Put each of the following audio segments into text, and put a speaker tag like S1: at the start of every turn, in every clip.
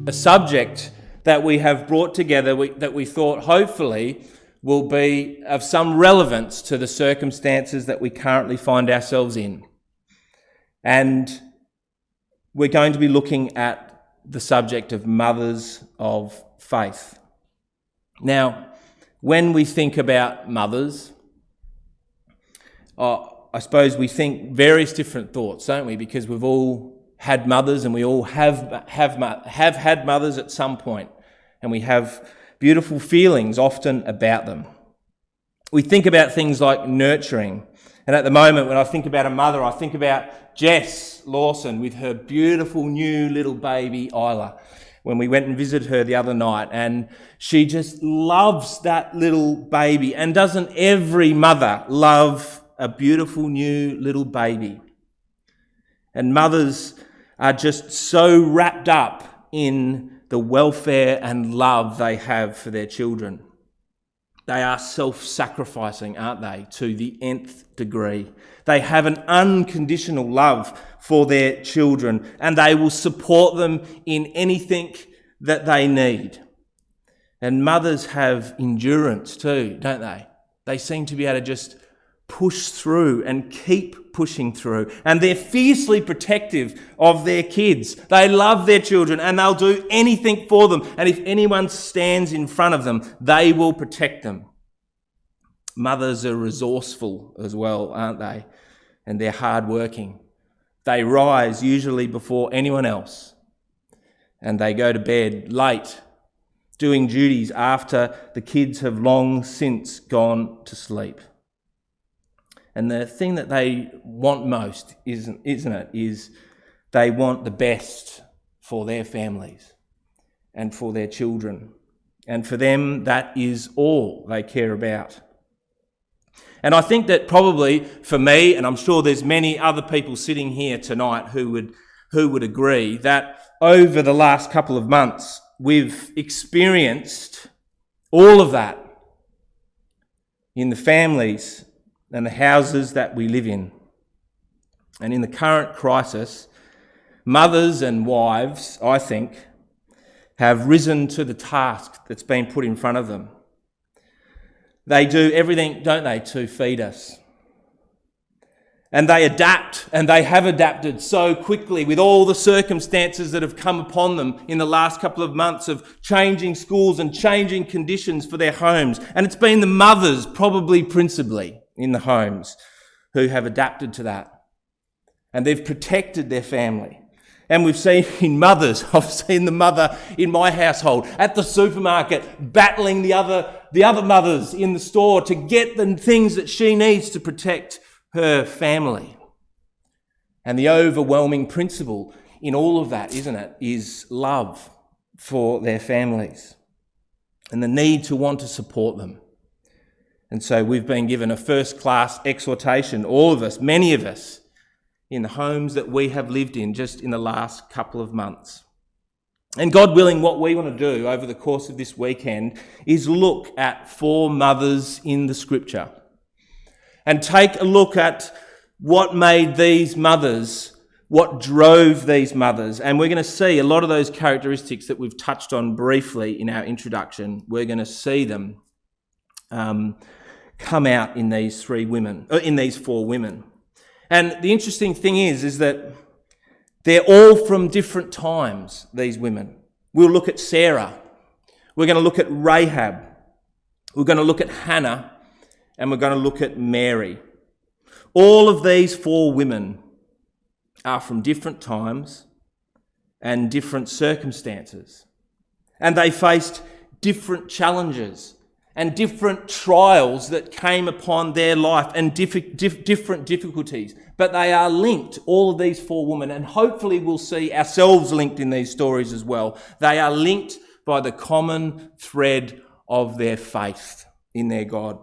S1: a subject that we have brought together that we thought hopefully will be of some relevance to the circumstances that we currently find ourselves in. And we're going to be looking at the subject of mothers of faith. Now, when we think about mothers, I suppose we think various different thoughts, don't we? Because we've all had mothers, and we all have had mothers at some point, and we have beautiful feelings often about them. We think about things like nurturing, and at the moment when I think about a mother, I think about Jess Lawson with her beautiful new little baby Isla, when we went and visited her the other night, and she just loves that little baby. And doesn't every mother love a beautiful new little baby? And mothers are just so wrapped up in the welfare and love they have for their children. They are self-sacrificing, aren't they, to the nth degree. They have an unconditional love for their children, and they will support them in anything that they need. And mothers have endurance too, don't they? They seem to be able to just push through and keep pushing through. And they're fiercely protective of their kids. They love their children and they'll do anything for them. And if anyone stands in front of them, they will protect them. Mothers are resourceful as well, aren't they? And they're hardworking. They rise usually before anyone else. And they go to bed late, doing duties after the kids have long since gone to sleep. And the thing that they want most, isn't it, is they want the best for their families and for their children. And for them, that is all they care about. And I think that probably for me, and I'm sure there's many other people sitting here tonight who would agree, that over the last couple of months, we've experienced all of that in the families and the houses that we live in. And in the current crisis, mothers and wives, I think, have risen to the task that's been put in front of them. They do everything, don't they, to feed us. And they adapt, and they have adapted so quickly with all the circumstances that have come upon them in the last couple of months of changing schools and changing conditions for their homes. And it's been the mothers, probably principally, in the homes who have adapted to that. And they've protected their family. And we've seen mothers, I've seen the mother in my household at the supermarket battling the other mothers in the store to get the things that she needs to protect her family. And the overwhelming principle in all of that, isn't it, is love for their families and the need to want to support them. And so we've been given a first-class exhortation, all of us, many of us, in the homes that we have lived in just in the last couple of months. And God willing, what we want to do over the course of this weekend is look at 4 mothers in the Scripture and take a look at what made these mothers, what drove these mothers. And we're going to see a lot of those characteristics that we've touched on briefly in our introduction. We're going to see them come out in these 4 women. And the interesting thing is that they're all from different times, these women. We'll look at Sarah. We're going to look at Rahab. We're going to look at Hannah. And we're going to look at Mary. All of these 4 women are from different times and different circumstances. And they faced different challenges and different trials that came upon their life and different difficulties. But they are linked, all of these 4 women, and hopefully we'll see ourselves linked in these stories as well. They are linked by the common thread of their faith in their God.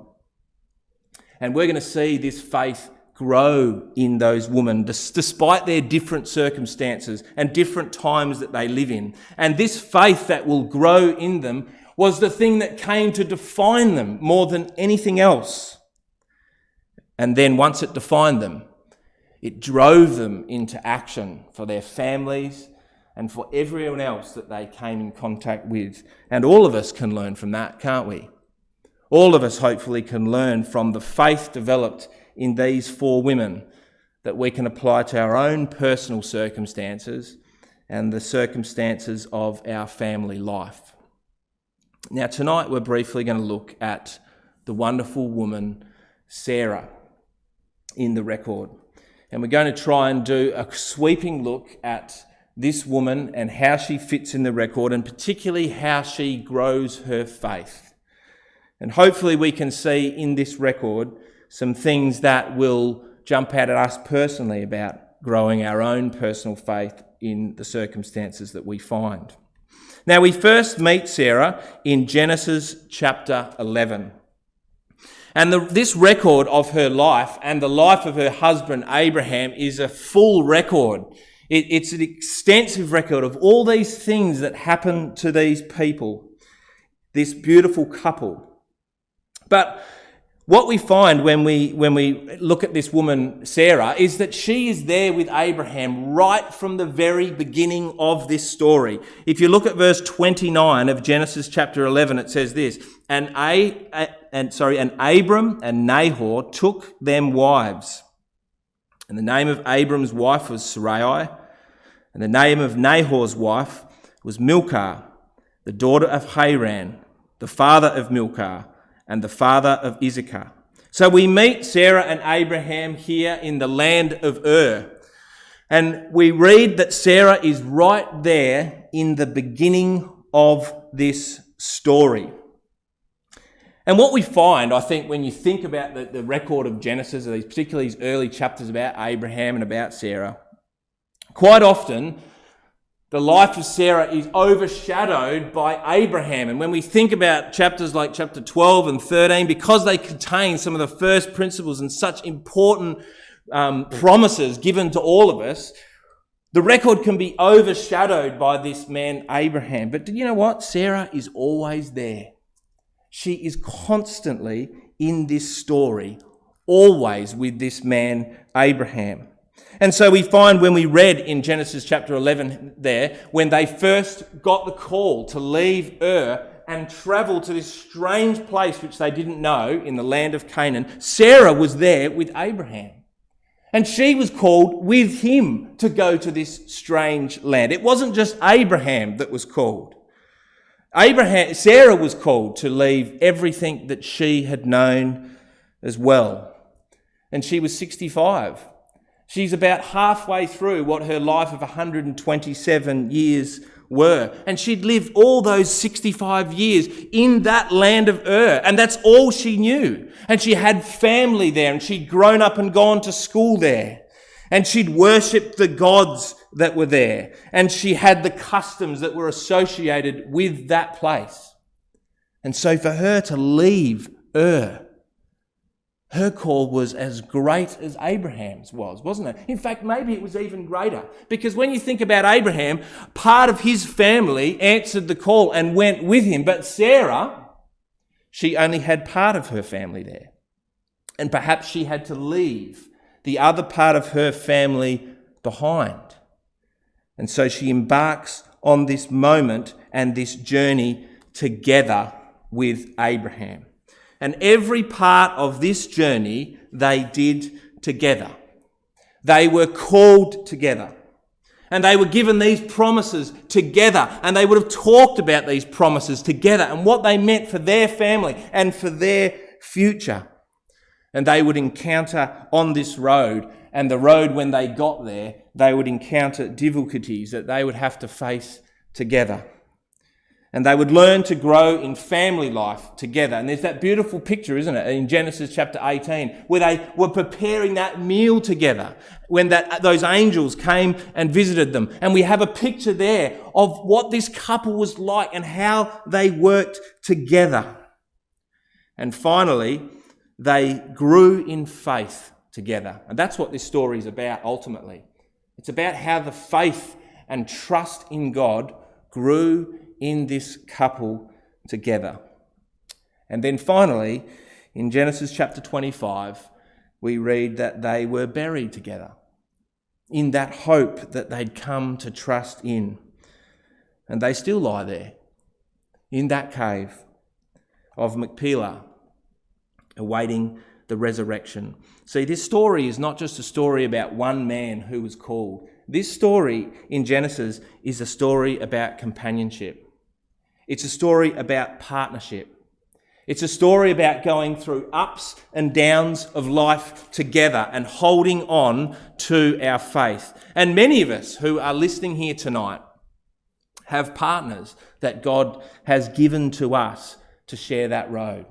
S1: And we're going to see this faith grow in those women despite their different circumstances and different times that they live in. And this faith that will grow in them was the thing that came to define them more than anything else. And then once it defined them, it drove them into action for their families and for everyone else that they came in contact with. And all of us can learn from that, can't we? All of us hopefully can learn from the faith developed in these 4 women that we can apply to our own personal circumstances and the circumstances of our family life. Now, tonight we're briefly going to look at the wonderful woman Sarah in the record. And we're going to try and do a sweeping look at this woman and how she fits in the record, and particularly how she grows her faith. And hopefully we can see in this record some things that will jump out at us personally about growing our own personal faith in the circumstances that we find. Now, we first meet Sarah in Genesis chapter 11. And this record of her life and the life of her husband Abraham is a full record. It's an extensive record of all these things that happen to these people, this beautiful couple. But what we find when we look at this woman, Sarah, is that she is there with Abraham right from the very beginning of this story. If you look at verse 29 of Genesis chapter 11, it says this, and Abram and Nahor took them wives. And the name of Abram's wife was Sarai, and the name of Nahor's wife was Milcah, the daughter of Haran, the father of Milcah, and the father of Issachar. So we meet Sarah and Abraham here in the land of Ur. And we read that Sarah is right there in the beginning of this story. And what we find, I think, when you think about the record of Genesis, or particularly these early chapters about Abraham and about Sarah, quite often the life of Sarah is overshadowed by Abraham. And when we think about chapters like chapter 12 and 13, because they contain some of the first principles and such important promises given to all of us, the record can be overshadowed by this man Abraham. But you know what? Sarah is always there. She is constantly in this story, always with this man Abraham. And so we find when we read in Genesis chapter 11 there, when they first got the call to leave Ur and travel to this strange place which they didn't know in the land of Canaan, Sarah was there with Abraham. And she was called with him to go to this strange land. It wasn't just Abraham that was called. Sarah was called to leave everything that she had known as well. And she was 65. She's about halfway through what her life of 127 years were. And she'd lived all those 65 years in that land of Ur. And that's all she knew. And she had family there, and she'd grown up and gone to school there. And she'd worshipped the gods that were there. And she had the customs that were associated with that place. And so for her to leave Ur, her call was as great as Abraham's was, wasn't it? In fact, maybe it was even greater. Because when you think about Abraham, part of his family answered the call and went with him. But Sarah, she only had part of her family there. And perhaps she had to leave the other part of her family behind. And so she embarks on this moment and this journey together with Abraham. And every part of this journey they did together. They were called together. And they were given these promises together. And they would have talked about these promises together and what they meant for their family and for their future. And they would encounter on this road, and the road when they got there, they would encounter difficulties that they would have to face together. And they would learn to grow in family life together. And there's that beautiful picture, isn't it, in Genesis chapter 18, where they were preparing that meal together when those angels came and visited them. And we have a picture there of what this couple was like and how they worked together. And finally, they grew in faith together. And that's what this story is about ultimately. It's about how the faith and trust in God grew in this couple together. And then finally, in Genesis chapter 25, we read that they were buried together. in that hope that they'd come to trust in. And they still lie there in that cave of Machpelah, awaiting the resurrection. See, this story is not just a story about one man who was called. This story in Genesis is a story about companionship. It's a story about partnership. It's a story about going through ups and downs of life together and holding on to our faith. And many of us who are listening here tonight have partners that God has given to us to share that road.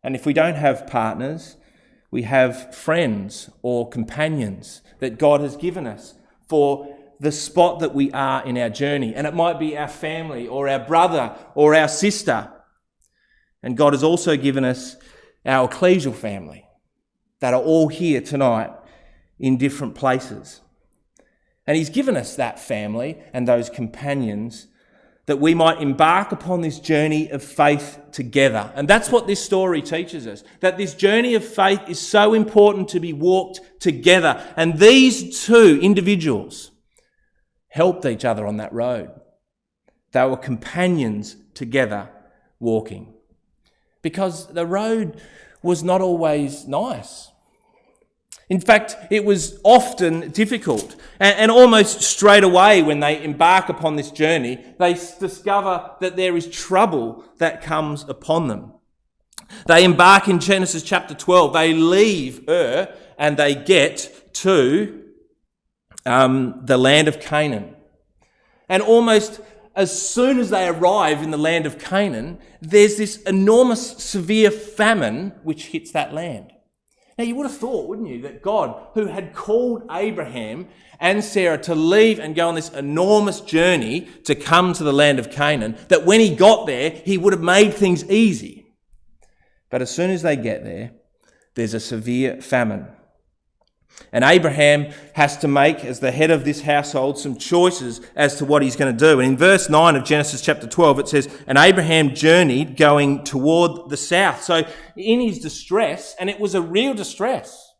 S1: And if we don't have partners, we have friends or companions that God has given us for the spot that we are in our journey. And it might be our family or our brother or our sister. And God has also given us our ecclesial family that are all here tonight in different places. And he's given us that family and those companions that we might embark upon this journey of faith together. And that's what this story teaches us, that this journey of faith is so important to be walked together. And these two individuals helped each other on that road. They were companions together walking. Because the road was not always nice. In fact, it was often difficult. And almost straight away when they embark upon this journey, they discover that there is trouble that comes upon them. They embark in Genesis chapter 12. They leave Ur and they get to the land of Canaan. And almost as soon as they arrive in the land of Canaan, there's this enormous, severe famine which hits that land. Now, you would have thought, wouldn't you, that God, who had called Abraham and Sarah to leave and go on this enormous journey to come to the land of Canaan, that when he got there, he would have made things easy. But as soon as they get there, there's a severe famine. And Abraham has to make, as the head of this household, some choices as to what he's going to do. And in verse 9 of Genesis chapter 12, it says, "And Abraham journeyed going toward the south." So in his distress, and it was a real distress,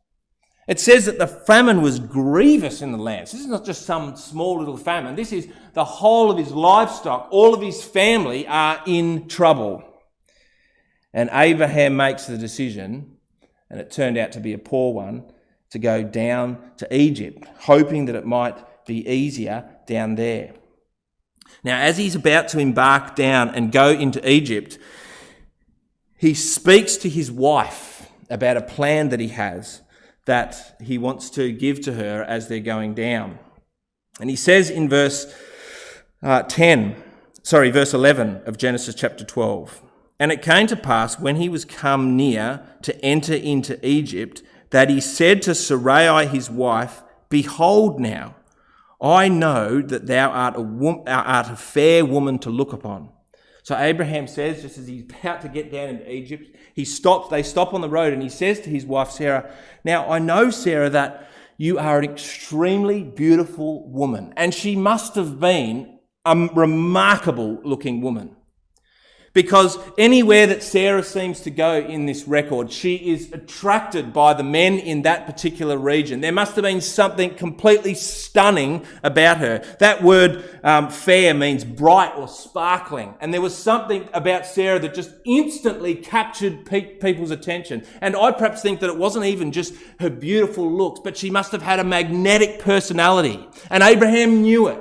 S1: it says that the famine was grievous in the land. So this is not just some small little famine. This is the whole of his livestock. All of his family are in trouble. And Abraham makes the decision, and it turned out to be a poor one, to go down to Egypt, hoping that it might be easier down there. Now, as he's about to embark down and go into Egypt, he speaks to his wife about a plan that he has that he wants to give to her as they're going down. And he says in verse 11 of Genesis chapter 12, "And it came to pass when he was come near to enter into Egypt, that he said to Sarai his wife, Behold now, I know that thou art a fair woman to look upon." So Abraham says, just as he's about to get down into Egypt, they stop on the road, and he says to his wife Sarah, "Now I know, Sarah, that you are an extremely beautiful woman." And she must have been a remarkable looking woman. Because anywhere that Sarah seems to go in this record, she is attracted by the men in that particular region. There must have been something completely stunning about her. That word fair means bright or sparkling. And there was something about Sarah that just instantly captured people's attention. And I perhaps think that it wasn't even just her beautiful looks, but she must have had a magnetic personality. And Abraham knew it.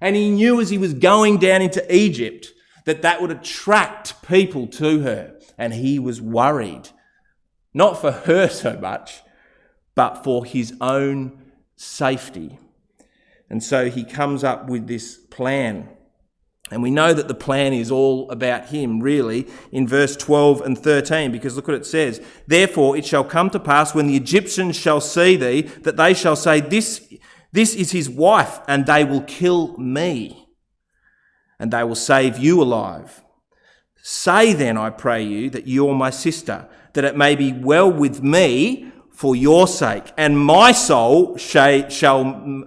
S1: And he knew as he was going down into Egypt that would attract people to her. And he was worried, not for her so much, but for his own safety. And so he comes up with this plan. And we know that the plan is all about him, really, in verse 12 and 13, because look what it says. "Therefore it shall come to pass when the Egyptians shall see thee, that they shall say, This is his wife, and they will kill me. And they will save you alive. Say then, I pray you, that you are my sister, that it may be well with me for your sake, and my soul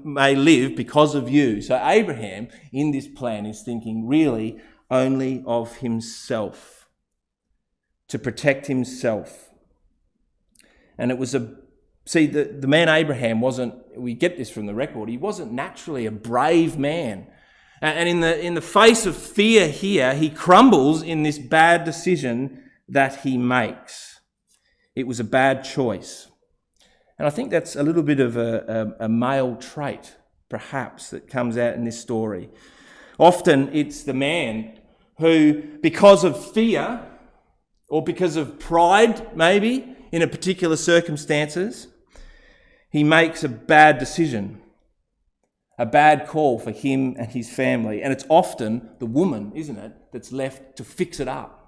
S1: may live because of you." So Abraham, in this plan, is thinking really only of himself, to protect himself. And it was the man Abraham we get this from the record, he wasn't naturally a brave man. And in the face of fear here, he crumbles in this bad decision that he makes. It was a bad choice. And I think that's a little bit of a male trait, perhaps, that comes out in this story. Often it's the man who, because of fear or because of pride, maybe, in a particular circumstances, he makes a bad decision, a bad call for him and his family. And it's often the woman, isn't it, that's left to fix it up.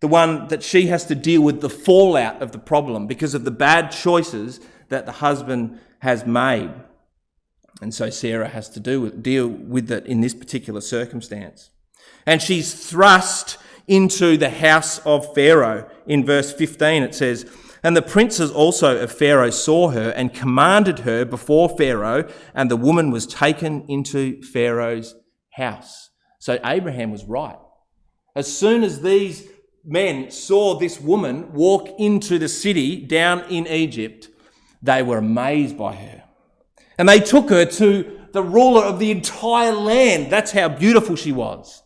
S1: The one that she has to deal with the fallout of the problem because of the bad choices that the husband has made. And so Sarah has to deal with it in this particular circumstance. And she's thrust into the house of Pharaoh. In verse 15 it says, "And the princes also of Pharaoh saw her and commanded her before Pharaoh, and the woman was taken into Pharaoh's house." So Abraham was right. As soon as these men saw this woman walk into the city down in Egypt, they were amazed by her. And they took her to the ruler of the entire land. That's how beautiful she was.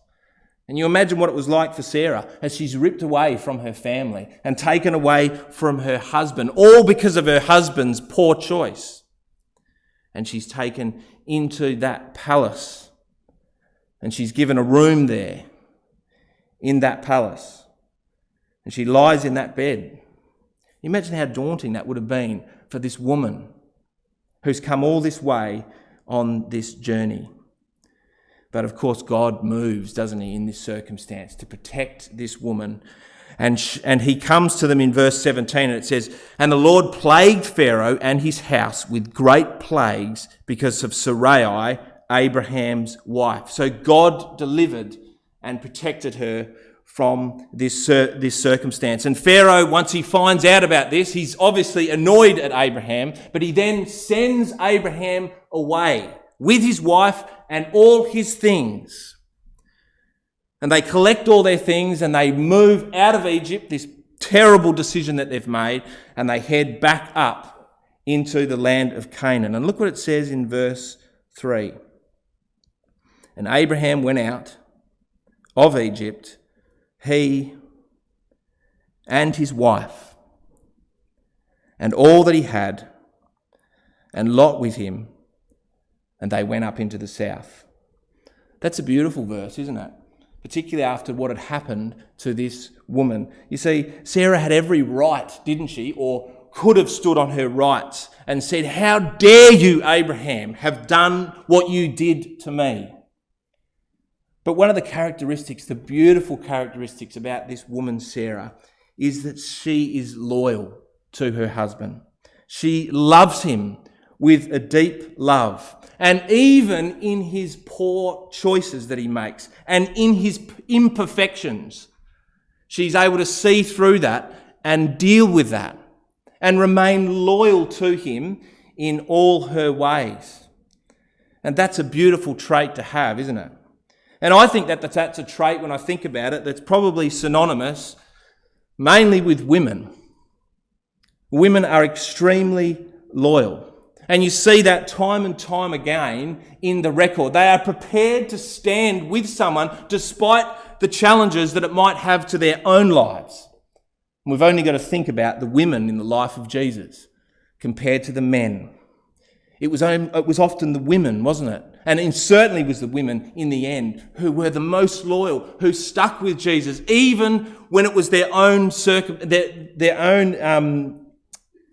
S1: And you imagine what it was like for Sarah as she's ripped away from her family and taken away from her husband, all because of her husband's poor choice. And she's taken into that palace. And she's given a room there in that palace. And she lies in that bed. Imagine how daunting that would have been for this woman who's come all this way on this journey. But of course, God moves, doesn't he, in this circumstance to protect this woman. And he comes to them in verse 17, and it says, "And the Lord plagued Pharaoh and his house with great plagues because of Sarai, Abraham's wife." So God delivered and protected her from this circumstance. And Pharaoh, once he finds out about this, he's obviously annoyed at Abraham, but he then sends Abraham away with his wife and all his things. And they collect all their things and they move out of Egypt, this terrible decision that they've made, and they head back up into the land of Canaan. And look what it says in verse 3. "And Abraham went out of Egypt, he and his wife, and all that he had, and Lot with him, and they went up into the south." That's a beautiful verse, isn't it? Particularly after what had happened to this woman. You see, Sarah had every right, didn't she? Or could have stood on her rights and said, "How dare you, Abraham, have done what you did to me?" But one of the characteristics, the beautiful characteristics about this woman, Sarah, is that she is loyal to her husband. She loves him with a deep love. And even in his poor choices that he makes and in his imperfections, she's able to see through that and deal with that and remain loyal to him in all her ways. And that's a beautiful trait to have, isn't it? And I think that that's a trait, when I think about it, that's probably synonymous mainly with women. Women are extremely loyal. And you see that time and time again in the record. They are prepared to stand with someone despite the challenges that it might have to their own lives. And we've only got to think about the women in the life of Jesus compared to the men. It was often the women, wasn't it? And it certainly was the women in the end who were the most loyal, who stuck with Jesus, even when it was their own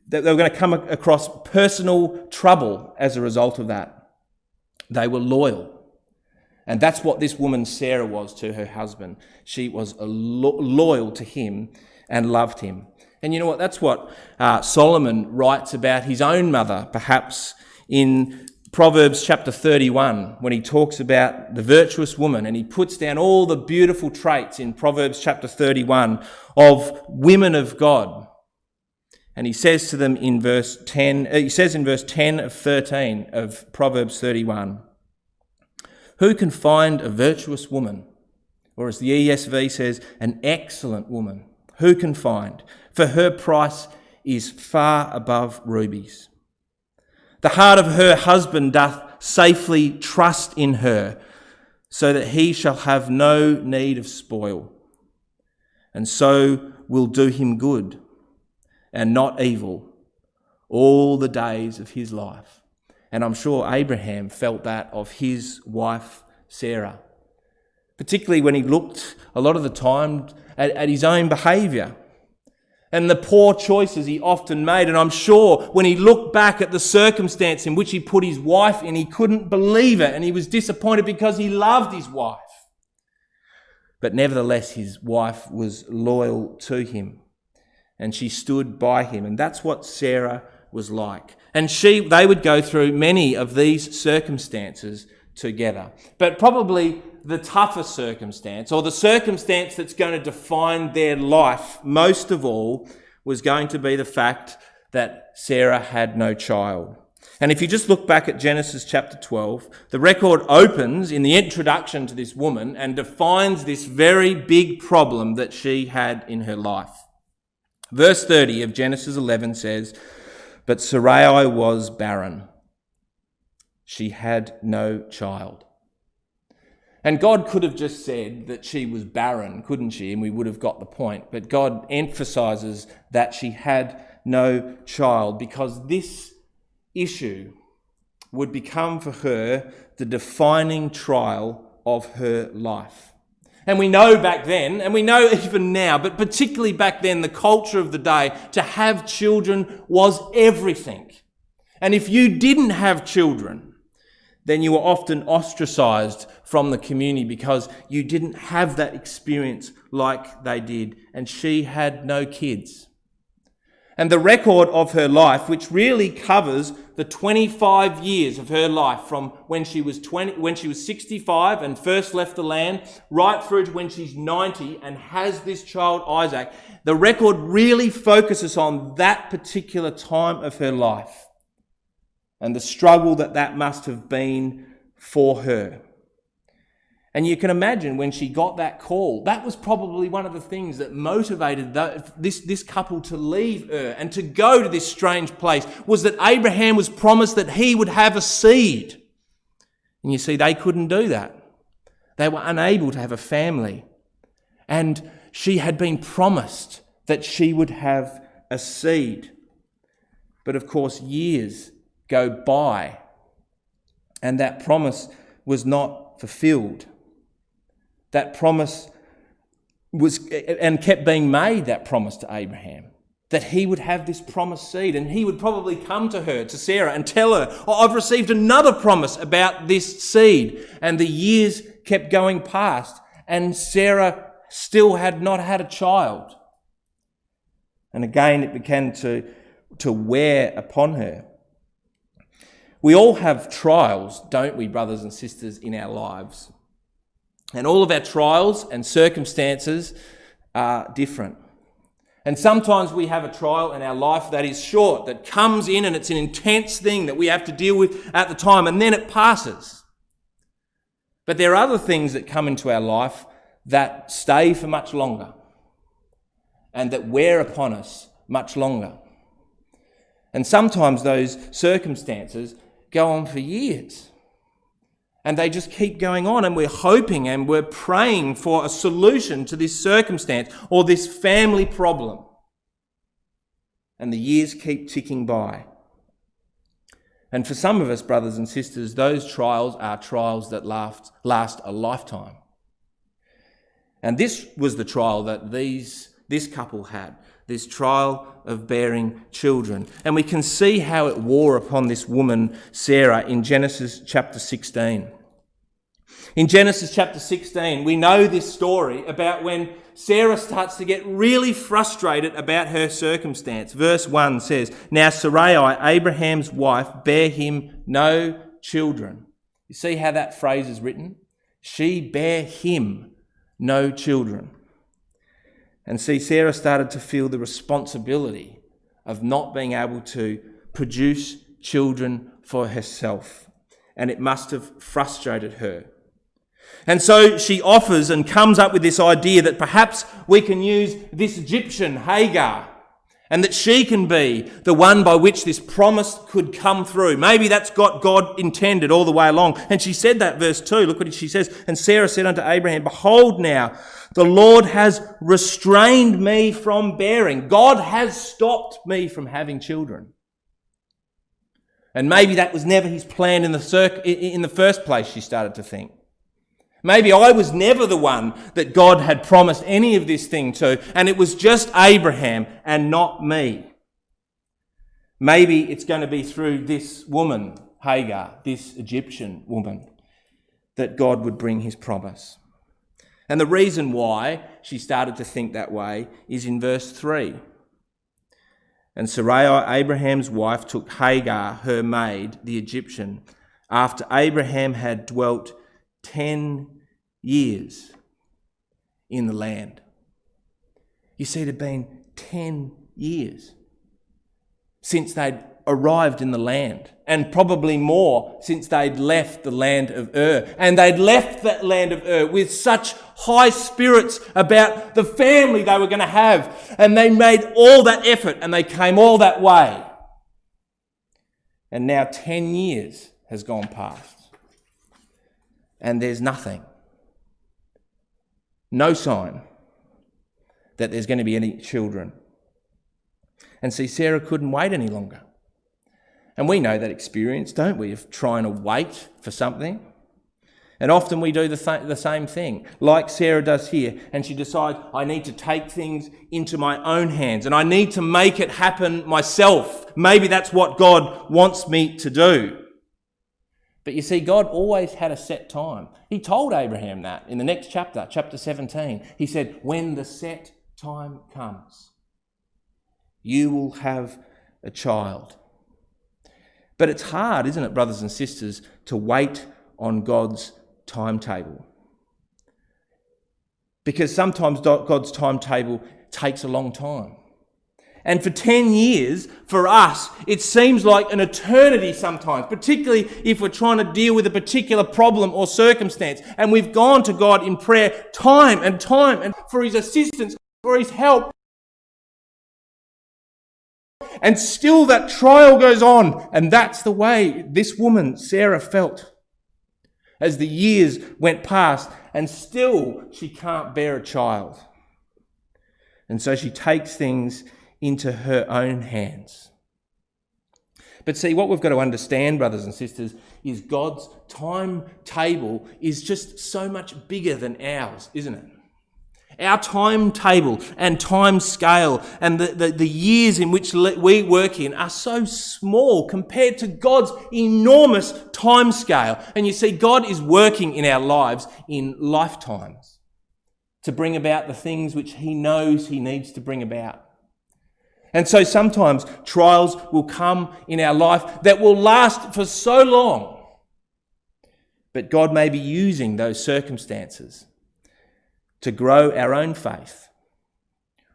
S1: that they were going to come across personal trouble as a result of that. They were loyal. And that's what this woman Sarah was to her husband. She was loyal to him and loved him. And you know what? That's what Solomon writes about his own mother, perhaps in Proverbs chapter 31, when he talks about the virtuous woman, and he puts down all the beautiful traits in Proverbs chapter 31 of women of God. And he says to them in verse 10, he says in verse 10 of 13 of Proverbs 31, "Who can find a virtuous woman?" Or as the ESV says, "an excellent woman. Who can find? For her price is far above rubies." The heart of her husband doth safely trust in her, so that he shall have no need of spoil, and so will do him good and not evil all the days of his life. And I'm sure Abraham felt that of his wife Sarah, particularly when he looked a lot of the time at his own behaviour and the poor choices he often made. And I'm sure when he looked back at the circumstance in which he put his wife in, he couldn't believe it, and he was disappointed because he loved his wife. But nevertheless, his wife was loyal to him, and she stood by him. And that's what Sarah was like. And they would go through many of these circumstances together. But probably the toughest circumstance, or the circumstance that's going to define their life most of all, was going to be the fact that Sarah had no child. And if you just look back at Genesis chapter 12, the record opens in the introduction to this woman and defines this very big problem that she had in her life. Verse 30 of Genesis 11 says, "But Sarai was barren. She had no child." And God could have just said that she was barren, couldn't she? And we would have got the point. But God emphasises that she had no child, because this issue would become for her the defining trial of her life. And we know back then, and we know even now, but particularly back then, the culture of the day, to have children was everything. And if you didn't have children, then you were often ostracised from the community because you didn't have that experience like they did. And she had no kids. And the record of her life, which really covers the 25 years of her life from when she was 65 and first left the land, right through to when she's 90 and has this child Isaac, the record really focuses on that particular time of her life and the struggle that must have been for her. And you can imagine when she got that call, that was probably one of the things that motivated this couple to leave Ur and to go to this strange place, was that Abraham was promised that he would have a seed. And you see, they couldn't do that. They were unable to have a family. And she had been promised that she would have a seed. But of course, years go by and that promise was not fulfilled. That promise was, and kept being made, that promise to Abraham, that he would have this promised seed, and he would probably come to her, to Sarah, and tell her, "Oh, I've received another promise about this seed." And the years kept going past, and Sarah still had not had a child. And again, it began to wear upon her. We all have trials, don't we, brothers and sisters, in our lives? And all of our trials and circumstances are different. And sometimes we have a trial in our life that is short, that comes in and it's an intense thing that we have to deal with at the time, and then it passes. But there are other things that come into our life that stay for much longer and that wear upon us much longer. And sometimes those circumstances go on for years. And they just keep going on, and we're hoping and we're praying for a solution to this circumstance or this family problem. And the years keep ticking by. And for some of us, brothers and sisters, those trials are trials that last a lifetime. And this was the trial that this couple had, this trial of bearing children. And we can see how it wore upon this woman, Sarah, in Genesis chapter 16. In Genesis chapter 16, we know this story about when Sarah starts to get really frustrated about her circumstance. Verse 1 says, "Now Sarai, Abraham's wife, bare him no children." You see how that phrase is written? She bare him no children. And see, Sarah started to feel the responsibility of not being able to produce children for herself. And it must have frustrated her. And so she offers and comes up with this idea that perhaps we can use this Egyptian, Hagar, and that she can be the one by which this promise could come through. Maybe that's what God intended all the way along. And she said that, verse 2, look what she says. And Sarah said unto Abraham, behold now, the Lord has restrained me from bearing. God has stopped me from having children. And maybe that was never his plan in the first place, she started to think. Maybe I was never the one that God had promised any of this thing to, and it was just Abraham and not me. Maybe it's going to be through this woman, Hagar, this Egyptian woman, that God would bring his promise. And the reason why she started to think that way is in verse 3. And Sarai, Abraham's wife, took Hagar, her maid, the Egyptian, after Abraham had dwelt 10 years in the land. You see, it had been 10 years since they'd arrived in the land, and probably more since they'd left the land of Ur. And they'd left that land of Ur with such high spirits about the family they were going to have, and they made all that effort and they came all that way. And now 10 years has gone past and there's nothing. No sign that there's going to be any children. And see, Sarah couldn't wait any longer. And we know that experience, don't we, of trying to wait for something. And often we do the same thing, like Sarah does here. And she decides, I need to take things into my own hands and I need to make it happen myself. Maybe that's what God wants me to do. But you see, God always had a set time. He told Abraham that in the next chapter, chapter 17. He said, when the set time comes, you will have a child. But it's hard, isn't it, brothers and sisters, to wait on God's timetable. Because sometimes God's timetable takes a long time. And for 10 years, for us, it seems like an eternity sometimes, particularly if we're trying to deal with a particular problem or circumstance. And we've gone to God in prayer time and for his assistance, for his help. And still that trial goes on. And that's the way this woman, Sarah, felt as the years went past, and still she can't bear a child. And so she takes things into her own hands. But see, what we've got to understand, brothers and sisters, is God's timetable is just so much bigger than ours, isn't it? Our timetable and time scale and the years in which we work in are so small compared to God's enormous time scale. And you see, God is working in our lives in lifetimes to bring about the things which he knows he needs to bring about. And so sometimes trials will come in our life that will last for so long. But God may be using those circumstances to grow our own faith,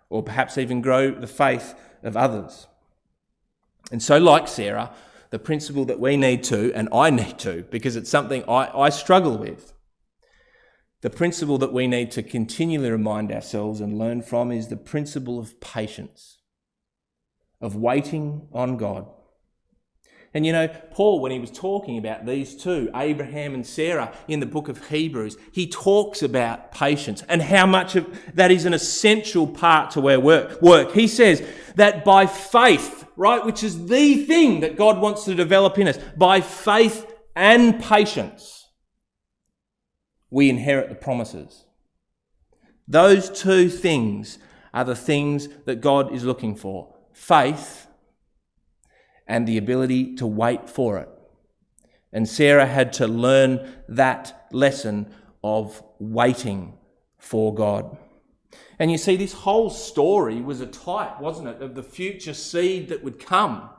S1: or perhaps even grow the faith of others. And so, like Sarah, the principle that we need to, and I need to, because it's something I struggle with, the principle that we need to continually remind ourselves and learn from is the principle of patience, of waiting on God. And you know, Paul, when he was talking about these two, Abraham and Sarah, in the book of Hebrews, he talks about patience and how much of that is an essential part to our work. He says that by faith, right, which is the thing that God wants to develop in us, by faith and patience, we inherit the promises. Those two things are the things that God is looking for. Faith and the ability to wait for it. And Sarah had to learn that lesson of waiting for God. And you see, this whole story was a type, wasn't it, of the future seed that would come.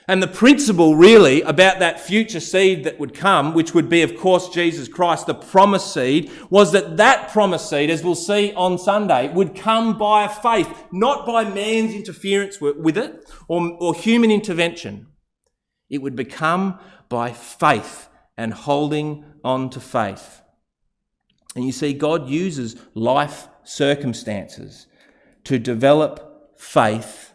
S1: And the principle really about that future seed that would come, which would be, of course, Jesus Christ, the promised seed, was that promised seed, as we'll see on Sunday, would come by faith, not by man's interference with it or human intervention. It would become by faith and holding on to faith. And you see, God uses life circumstances to develop faith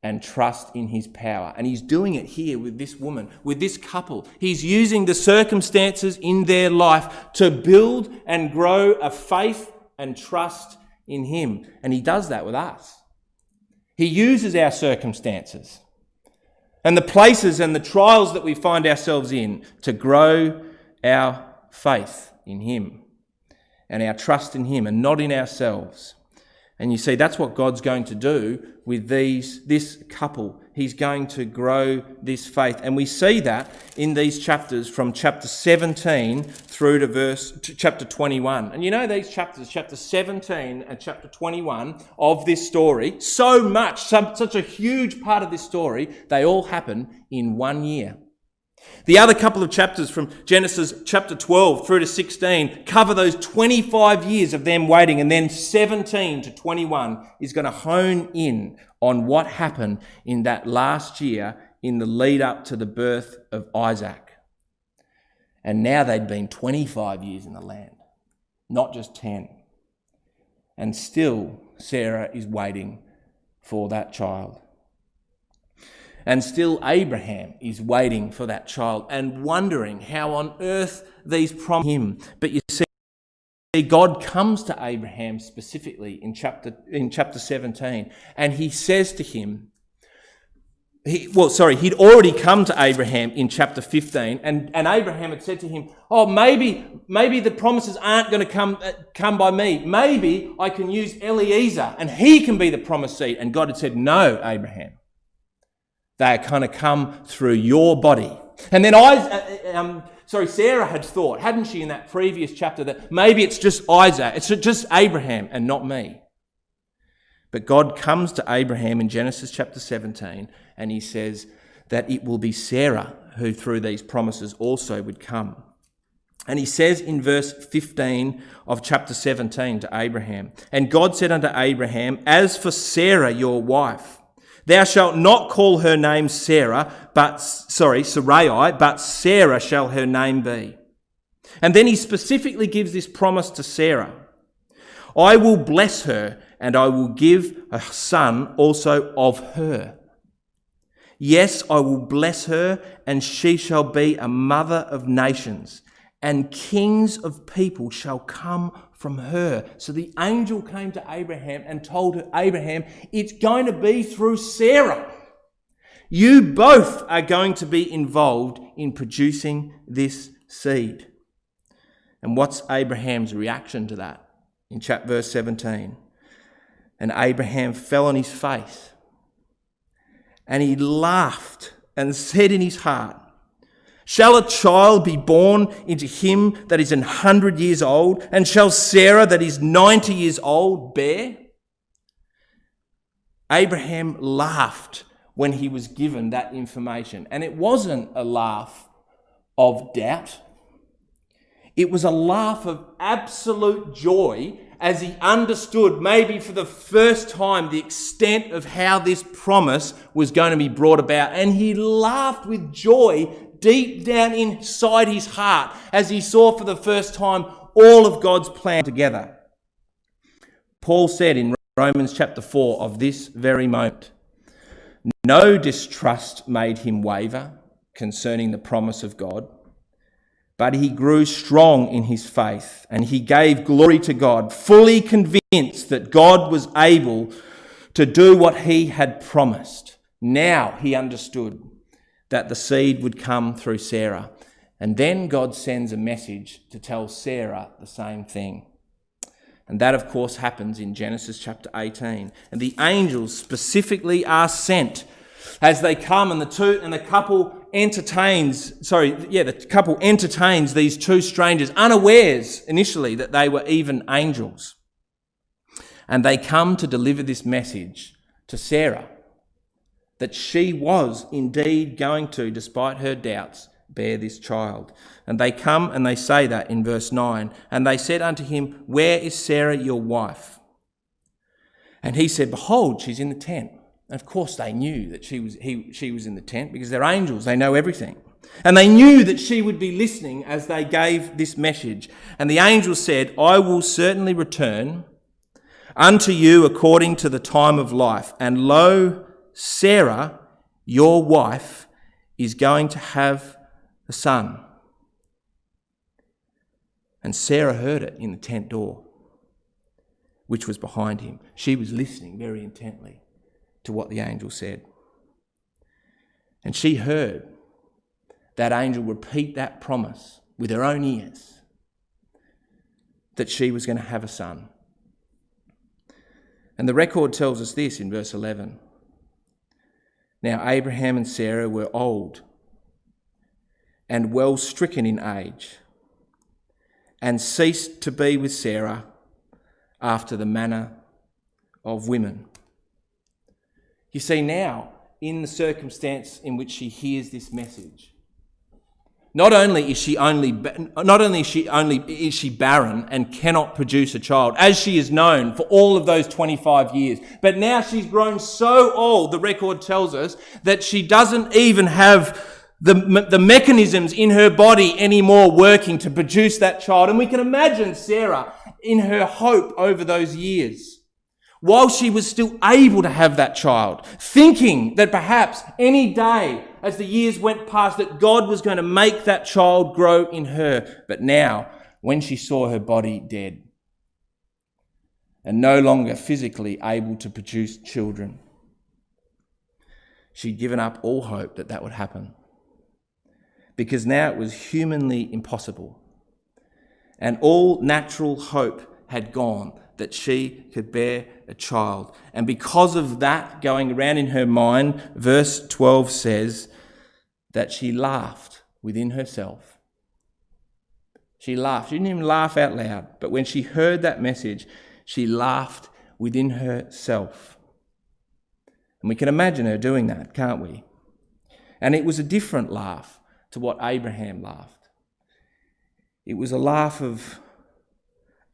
S1: and trust in his power. And he's doing it here with this woman, with this couple. He's using the circumstances in their life to build and grow a faith and trust in him. And he does that with us. He uses our circumstances and the places and the trials that we find ourselves in to grow our faith in him and our trust in him and not in ourselves. And you see, that's what God's going to do with this couple. He's going to grow this faith. And we see that in these chapters from chapter 17 through to chapter 21. And you know these chapters, chapter 17 and chapter 21 of this story, such a huge part of this story, they all happen in 1 year. The other couple of chapters from Genesis chapter 12 through to 16 cover those 25 years of them waiting, and then 17 to 21 is going to hone in on what happened in that last year in the lead up to the birth of Isaac. And now they'd been 25 years in the land, not just 10. And still Sarah is waiting for that child. And still Abraham is waiting for that child and wondering how on earth these promise him. But you see, God comes to Abraham specifically in chapter 17, and he says to him, he'd already come to Abraham in chapter 15, and Abraham had said to him, maybe the promises aren't going to come by me. Maybe I can use Eliezer and he can be the promised seed. And God had said, no, Abraham. They are going to come through your body. And then Sarah had thought, hadn't she, in that previous chapter, that maybe it's just Isaac, it's just Abraham and not me. But God comes to Abraham in Genesis chapter 17, and he says that it will be Sarah who through these promises also would come. And he says in verse 15 of chapter 17 to Abraham, and God said unto Abraham, as for Sarah your wife, thou shalt not call her name Sarai, but Sarah shall her name be. And then he specifically gives this promise to Sarah. I will bless her, and I will give a son also of her. Yes, I will bless her, and she shall be a mother of nations, and kings of people shall come from her. So the angel came to Abraham and told Abraham, it's going to be through Sarah. You both are going to be involved in producing this seed. And what's Abraham's reaction to that? In verse 17. And Abraham fell on his face, and he laughed and said in his heart, shall a child be born into him that is 100 years old? And shall Sarah that is 90 years old bear? Abraham laughed when he was given that information. And it wasn't a laugh of doubt. It was a laugh of absolute joy as he understood, maybe for the first time, the extent of how this promise was going to be brought about. And he laughed with joy deep down inside his heart as he saw for the first time all of God's plan together. Paul said in Romans chapter 4 of this very moment, no distrust made him waver concerning the promise of God, but he grew strong in his faith, and he gave glory to God, fully convinced that God was able to do what he had promised. Now he understood that the seed would come through Sarah. And then God sends a message to tell Sarah the same thing. And that, of course, happens in Genesis chapter 18. And the angels specifically are sent as they come, and the couple entertains these two strangers, unawares initially that they were even angels. And they come to deliver this message to Sarah, that she was indeed going to, despite her doubts, bear this child. And they come and they say that in verse 9. And they said unto him, where is Sarah your wife? And he said, behold, she's in the tent. And of course they knew that she was in the tent, because they're angels, they know everything. And they knew that she would be listening as they gave this message. And the angel said, I will certainly return unto you according to the time of life. And lo, Sarah, your wife, is going to have a son. And Sarah heard it in the tent door, which was behind him. She was listening very intently to what the angel said. And she heard that angel repeat that promise with her own ears, that she was going to have a son. And the record tells us this in verse 11. Now Abraham and Sarah were old and well stricken in age, and ceased to be with Sarah after the manner of women. You see, now, in the circumstance in which she hears this message, not only is she barren and cannot produce a child, as she is known for all of those 25 years, but now she's grown so old, the record tells us, that she doesn't even have the mechanisms in her body anymore working to produce that child. And we can imagine Sarah in her hope over those years, while she was still able to have that child, thinking that perhaps any day as the years went past that God was going to make that child grow in her. But now, when she saw her body dead and no longer physically able to produce children, she'd given up all hope that that would happen, because now it was humanly impossible, and all natural hope had gone that she could bear a child. And because of that going around in her mind, verse 12 says that she laughed within herself. She laughed. She didn't even laugh out loud, but when she heard that message, she laughed within herself. And we can imagine her doing that, can't we? And it was a different laugh to what Abraham laughed. It was a laugh of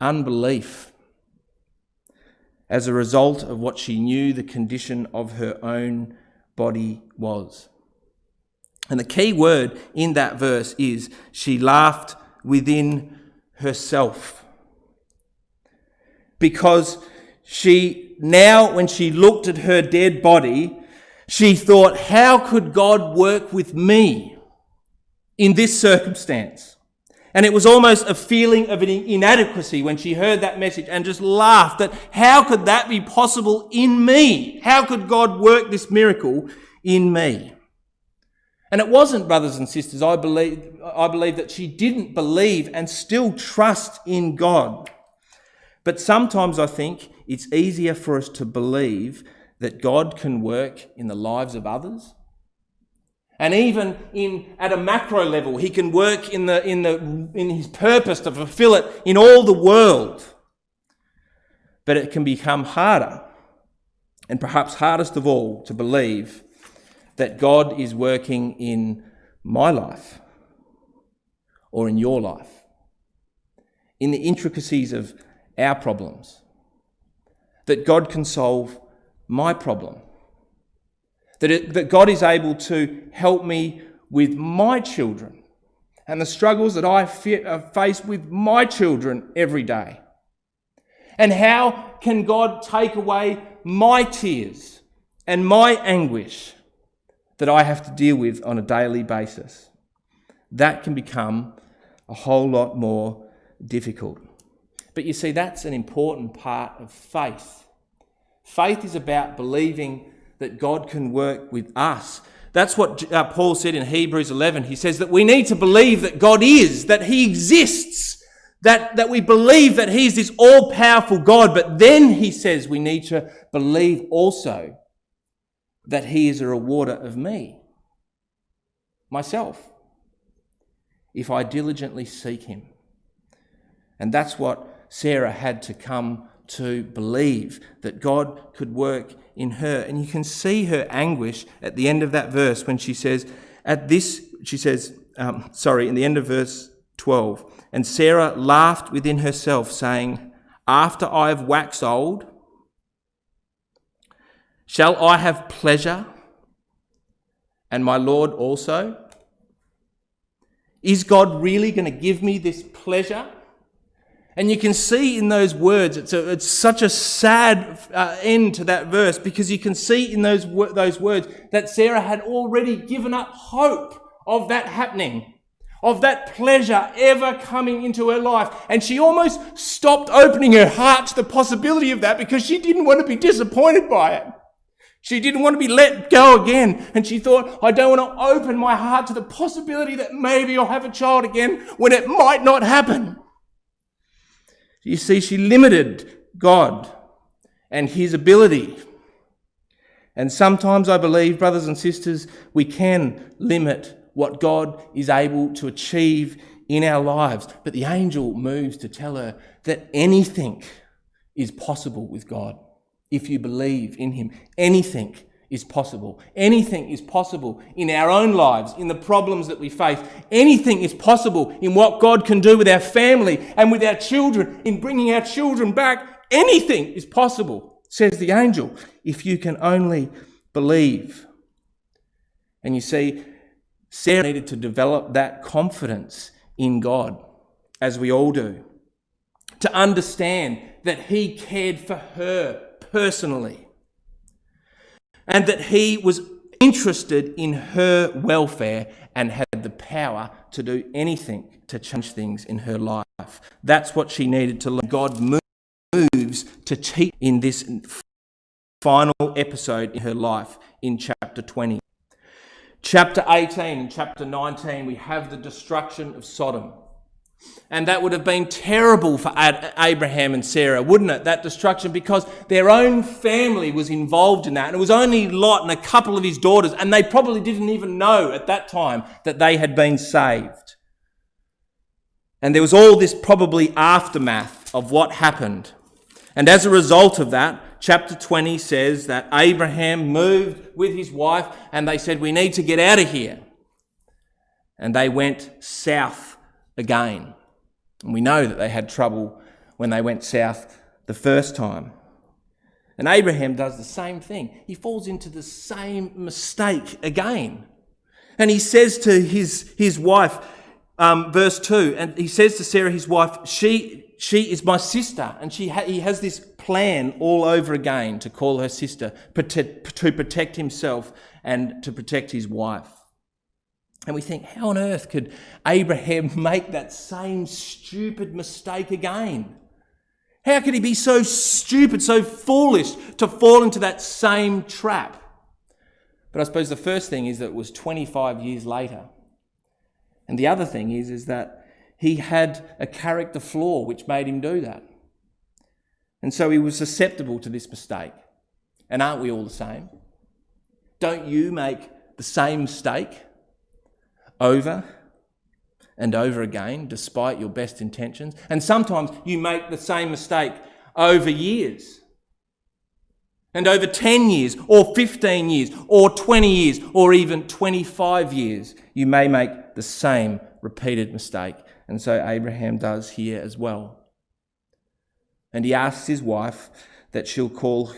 S1: unbelief as a result of what she knew the condition of her own body was. And the key word in that verse is she laughed within herself. Because she now, when she looked at her dead body, she thought, how could God work with me in this circumstance? And it was almost a feeling of an inadequacy when she heard that message and just laughed that how could that be possible in me? How could God work this miracle in me? And it wasn't, brothers and sisters, I believe that she didn't believe and still trust in God. But sometimes I think it's easier for us to believe that God can work in the lives of others. And even at a macro level, he can work in his purpose to fulfill it in all the world. But it can become harder, and perhaps hardest of all, to believe that God is working in my life or in your life, in the intricacies of our problems, that God can solve my problem. That God is able to help me with my children and the struggles that I face with my children every day. And how can God take away my tears and my anguish that I have to deal with on a daily basis? That can become a whole lot more difficult. But you see, that's an important part of faith. Faith is about believing that God can work with us. That's what Paul said in Hebrews 11. He says that we need to believe that God is, that he exists, that we believe that he's this all-powerful God. But then he says we need to believe also that he is a rewarder of me, myself, if I diligently seek him. And that's what Sarah had to come to believe, that God could work in her. And you can see her anguish at the end of that verse when she says, in the end of verse 12, and Sarah laughed within herself, saying, after I have waxed old, shall I have pleasure, and my Lord also? Is God really going to give me this pleasure? And you can see in those words, it's such a sad end to that verse, because you can see in those words that Sarah had already given up hope of that happening, of that pleasure ever coming into her life. And she almost stopped opening her heart to the possibility of that because she didn't want to be disappointed by it. She didn't want to be let go again. And she thought, I don't want to open my heart to the possibility that maybe I'll have a child again when it might not happen. You see, she limited God and his ability. And sometimes I believe, brothers and sisters, we can limit what God is able to achieve in our lives. But the angel moves to tell her that anything is possible with God. If you believe in him, anything is possible. Anything is possible in our own lives, in the problems that we face. Anything is possible in what God can do with our family and with our children, in bringing our children back. Anything is possible, says the angel, if you can only believe. And you see, Sarah needed to develop that confidence in God, as we all do, to understand that he cared for her personally, and that he was interested in her welfare and had the power to do anything to change things in her life. That's what she needed to learn. God moves to teach in this final episode in her life in chapter 20. Chapter 18 and chapter 19, we have the destruction of Sodom. And that would have been terrible for Abraham and Sarah, wouldn't it? That destruction, because their own family was involved in that. And it was only Lot and a couple of his daughters, and they probably didn't even know at that time that they had been saved. And there was all this probably aftermath of what happened. And as a result of that, chapter 20 says that Abraham moved with his wife and they said, we need to get out of here. And they went south again. And we know that they had trouble when they went south the first time. And Abraham does the same thing. He falls into the same mistake again. And he says to his wife, verse 2, and he says to Sarah, his wife, she is my sister. And he has this plan all over again to call her sister, to protect himself and to protect his wife. And we think, how on earth could Abraham make that same stupid mistake again? How could he be so stupid, so foolish to fall into that same trap? But I suppose the first thing is that it was 25 years later. And the other thing is that he had a character flaw which made him do that. And so he was susceptible to this mistake. And aren't we all the same? Don't you make the same mistake over and over again, despite your best intentions? And sometimes you make the same mistake over years, and over 10 years, or 15 years, or 20 years, or even 25 years. You may make the same repeated mistake. And so Abraham does here as well. And he asks his wife that she'll call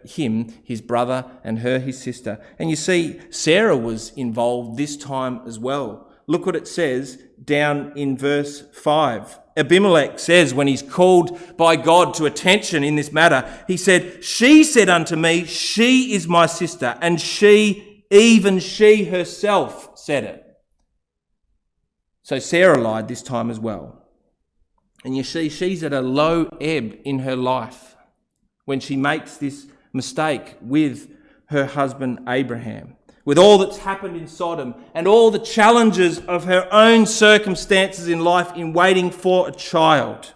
S1: him his brother and her his sister. And you see, Sarah was involved this time as well. Look what it says down in verse 5. Abimelech says, when he's called by God to attention in this matter, he said, she said unto me, she is my sister, and even she herself said it. So Sarah lied this time as well. And you see, she's at a low ebb in her life when she makes this mistake with her husband Abraham, with all that's happened in Sodom and all the challenges of her own circumstances in life in waiting for a child.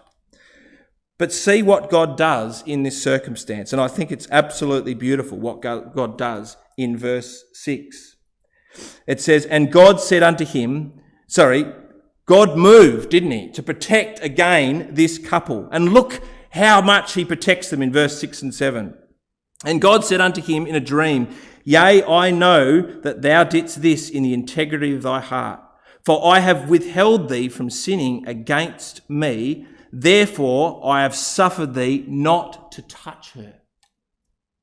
S1: But see what God does in this circumstance. And I think it's absolutely beautiful what God does in verse 6. It says, and God said unto him, God moved, didn't he, to protect again this couple. And look how much he protects them in verse 6 and 7. And God said unto him in a dream, yea, I know that thou didst this in the integrity of thy heart. For I have withheld thee from sinning against me. Therefore I have suffered thee not to touch her.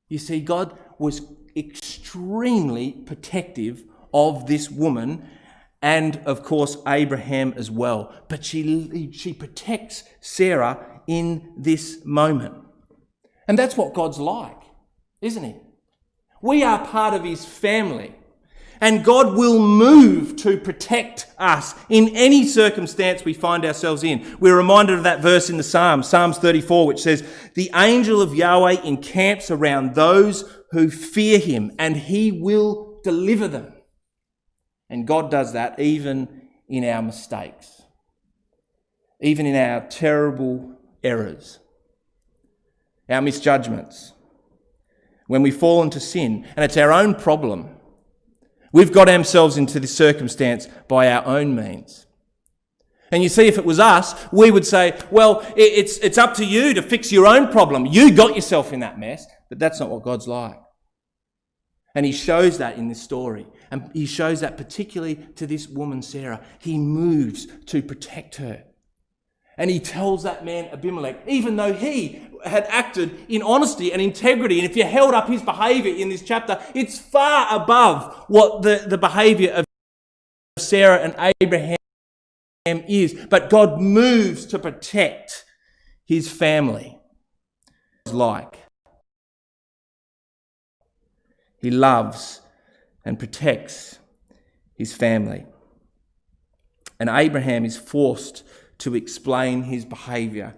S1: You see, God was extremely protective of this woman and of course Abraham as well. But she protects Sarah in this moment. And that's what God's like, isn't he? We are part of his family. And God will move to protect us in any circumstance we find ourselves in. We're reminded of that verse in the Psalms 34, which says, "The angel of Yahweh encamps around those who fear him, and he will deliver them." And God does that even in our mistakes, even in our terrible errors, our misjudgments, when we fall into sin, and it's our own problem. We've got ourselves into this circumstance by our own means. And you see, if it was us, we would say, well, it's up to you to fix your own problem. You got yourself in that mess. But that's not what God's like. And he shows that in this story. And he shows that particularly to this woman, Sarah. He moves to protect her. And he tells that man, Abimelech, even though he had acted in honesty and integrity, and if you held up his behaviour in this chapter, it's far above what the behaviour of Sarah and Abraham is. But God moves to protect his family. Like, he loves and protects his family. And Abraham is forced to explain his behaviour,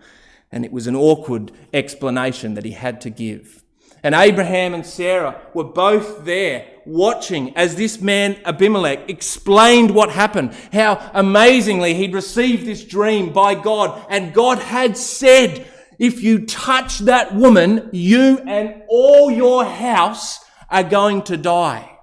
S1: and it was an awkward explanation that he had to give. And Abraham and Sarah were both there watching as this man Abimelech explained what happened, how amazingly he'd received this dream by God, and God had said, if you touch that woman, you and all your house are going to die.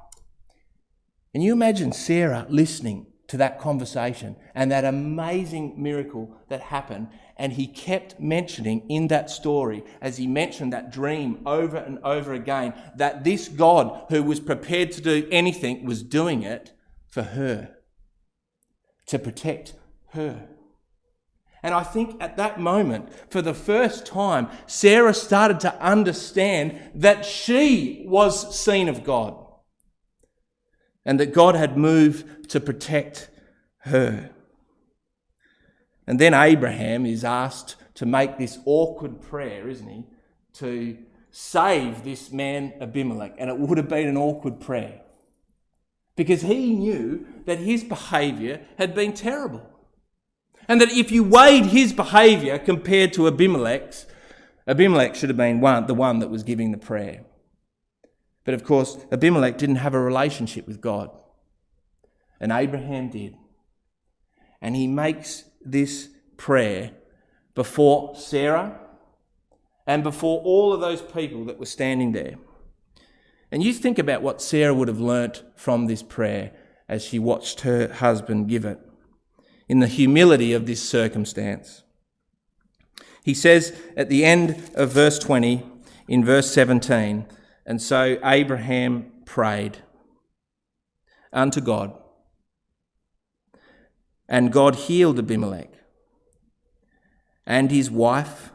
S1: And you imagine Sarah listening to that conversation and that amazing miracle that happened. And he kept mentioning in that story, as he mentioned that dream over and over again, that this God who was prepared to do anything was doing it for her, to protect her. And I think at that moment, for the first time, Sarah started to understand that she was seen of God, and that God had moved to protect her. And then Abraham is asked to make this awkward prayer, isn't he, to save this man Abimelech. And it would have been an awkward prayer, because he knew that his behaviour had been terrible. And that if you weighed his behaviour compared to Abimelech's, Abimelech should have been the one that was giving the prayer. But of course, Abimelech didn't have a relationship with God. And Abraham did. And he makes this prayer before Sarah and before all of those people that were standing there. And you think about what Sarah would have learnt from this prayer as she watched her husband give it, in the humility of this circumstance. He says at the end of verse 20, in verse 17, "And so Abraham prayed unto God, and God healed Abimelech and his wife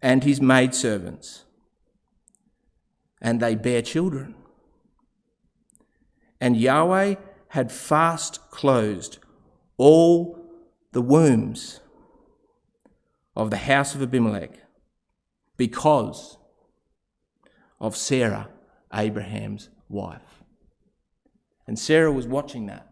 S1: and his maidservants, and they bare children. And Yahweh had fast closed all the wombs of the house of Abimelech because of Sarah, Abraham's wife." And Sarah was watching that.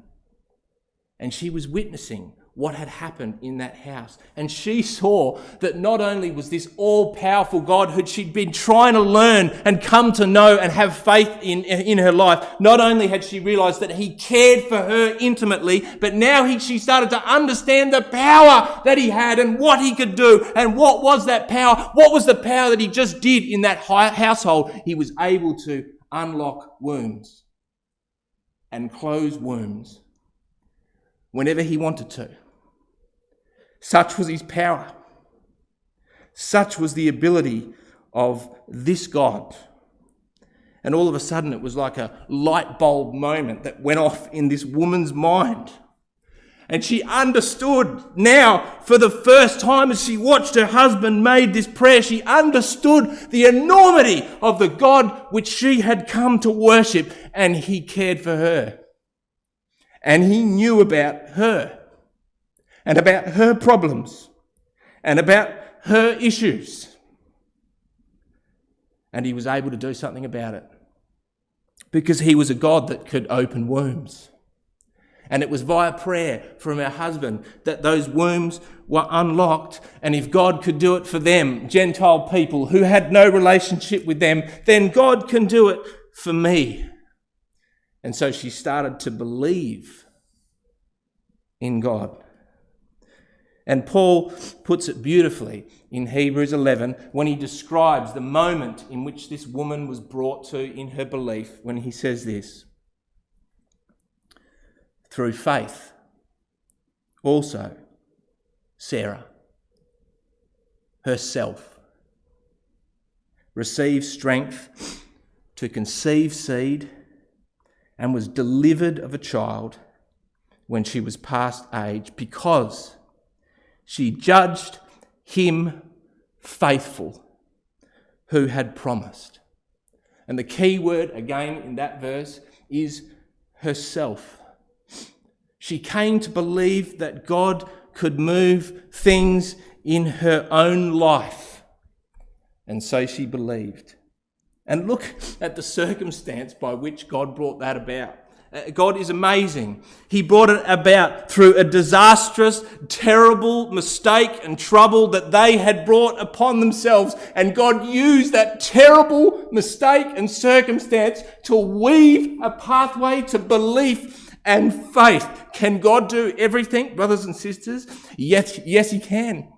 S1: And she was witnessing what had happened in that house. And she saw that not only was this all-powerful God who she'd been trying to learn and come to know and have faith in her life, not only had she realised that he cared for her intimately, but now she started to understand the power that he had and what he could do. And what was that power? What was the power that he just did in that household? He was able to unlock wombs and close wombs whenever he wanted to. Such was his power. Such was the ability of this God. And all of a sudden it was like a light bulb moment that went off in this woman's mind. And she understood now, for the first time as she watched her husband make this prayer, she understood the enormity of the God which she had come to worship, and he cared for her. And he knew about her and about her problems and about her issues. And he was able to do something about it because he was a God that could open wombs. And it was via prayer from our husband that those wombs were unlocked. And if God could do it for them, Gentile people who had no relationship with them, then God can do it for me. And so she started to believe in God. And Paul puts it beautifully in Hebrews 11 when he describes the moment in which this woman was brought to in her belief, when he says this: through faith, also Sarah herself received strength to conceive seed and was delivered of a child when she was past age, because she judged him faithful who had promised. And the key word again in that verse is herself. She came to believe that God could move things in her own life. And so she believed. And look at the circumstance by which God brought that about. God is amazing. He brought it about through a disastrous, terrible mistake and trouble that they had brought upon themselves. And God used that terrible mistake and circumstance to weave a pathway to belief and faith. Can God do everything, brothers and sisters? Yes, he can.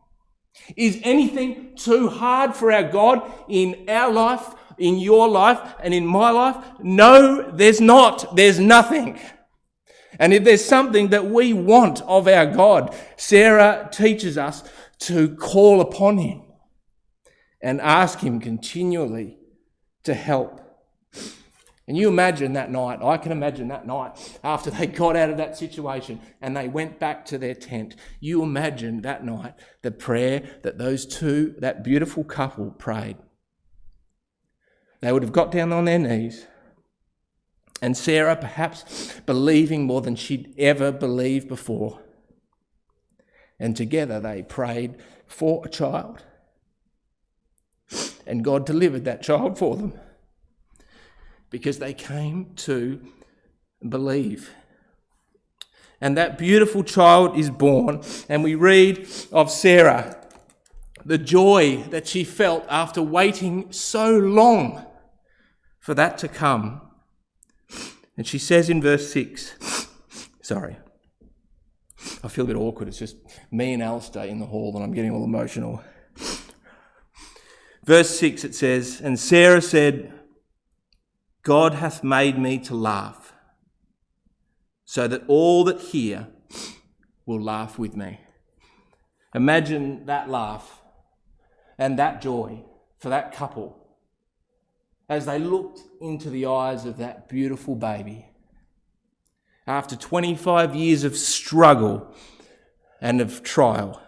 S1: Is anything too hard for our God in our life, in your life, and in my life? No, there's not. There's nothing. And if there's something that we want of our God, Sarah teaches us to call upon him and ask him continually to help. And you imagine that night, I can imagine that night after they got out of that situation and they went back to their tent. You imagine that night the prayer that that beautiful couple prayed. They would have got down on their knees, and Sarah perhaps believing more than she'd ever believed before. And together they prayed for a child. And God delivered that child for them, because they came to believe. And that beautiful child is born, and we read of Sarah, the joy that she felt after waiting so long for that to come. And she says in verse 6, sorry, I feel a bit awkward. It's just me and Alistair in the hall and I'm getting all emotional. Verse 6, it says, and Sarah said, God hath made me to laugh, so that all that hear will laugh with me. Imagine that laugh and that joy for that couple as they looked into the eyes of that beautiful baby. After 25 years of struggle and of trial,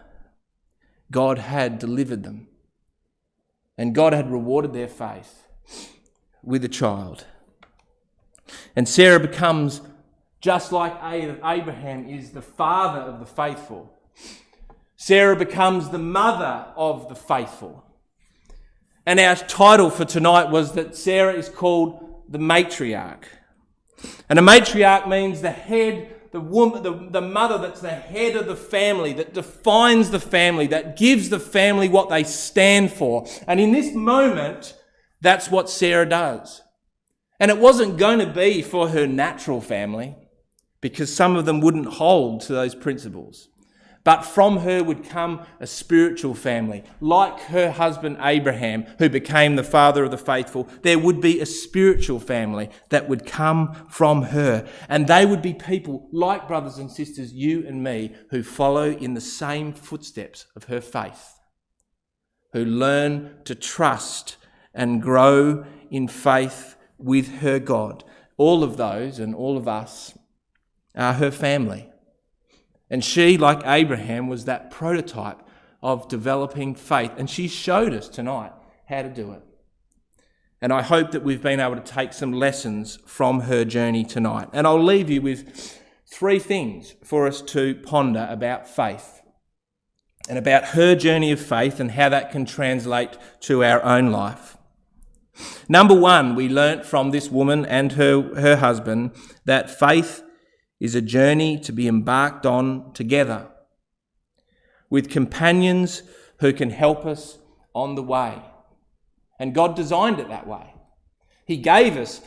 S1: God had delivered them, and God had rewarded their faith with a child. And Sarah becomes, just like Abraham is the father of the faithful, Sarah becomes the mother of the faithful. And our title for tonight was that Sarah is called the Matriarch. And a matriarch means the head, the woman, the mother that's the head of the family, that defines the family, that gives the family what they stand for. And in this moment, that's what Sarah does. And it wasn't going to be for her natural family, because some of them wouldn't hold to those principles. But from her would come a spiritual family. Like her husband Abraham, who became the father of the faithful, there would be a spiritual family that would come from her. And they would be people like brothers and sisters, you and me, who follow in the same footsteps of her faith, who learn to trust and grow in faith with her God. All of those and all of us are her family. And she, like Abraham, was that prototype of developing faith. And she showed us tonight how to do it. And I hope that we've been able to take some lessons from her journey tonight. And I'll leave you with 3 things for us to ponder about faith and about her journey of faith and how that can translate to our own life. Number 1, we learnt from this woman and her husband that faith is a journey to be embarked on together with companions who can help us on the way. And God designed it that way. He gave us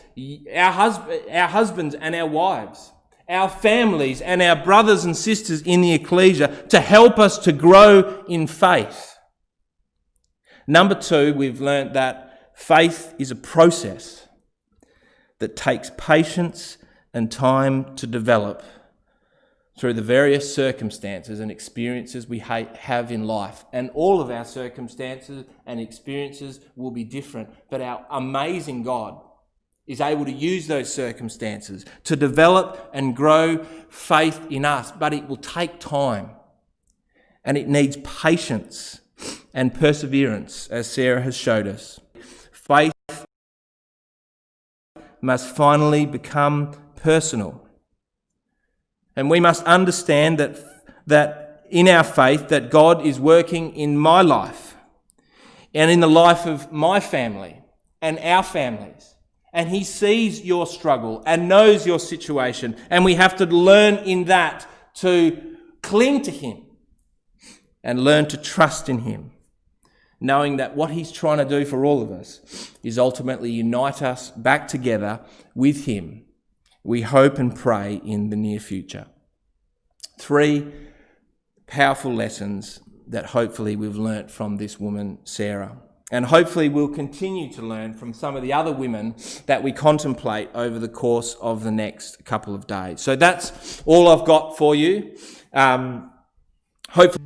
S1: our husbands and our wives, our families and our brothers and sisters in the ecclesia to help us to grow in faith. Number 2, we've learnt that faith is a process that takes patience and time to develop through the various circumstances and experiences we have in life. And all of our circumstances and experiences will be different, but our amazing God is able to use those circumstances to develop and grow faith in us. But it will take time, and it needs patience and perseverance, as Sarah has showed us. Faith must finally become personal. And we must understand that in our faith that God is working in my life and in the life of my family and our families. And he sees your struggle and knows your situation. And we have to learn in that to cling to him and learn to trust in him, knowing that what he's trying to do for all of us is ultimately unite us back together with him. We hope and pray in the near future. 3 powerful lessons that hopefully we've learnt from this woman, Sarah. And hopefully we'll continue to learn from some of the other women that we contemplate over the course of the next couple of days. So that's all I've got for you. Hopefully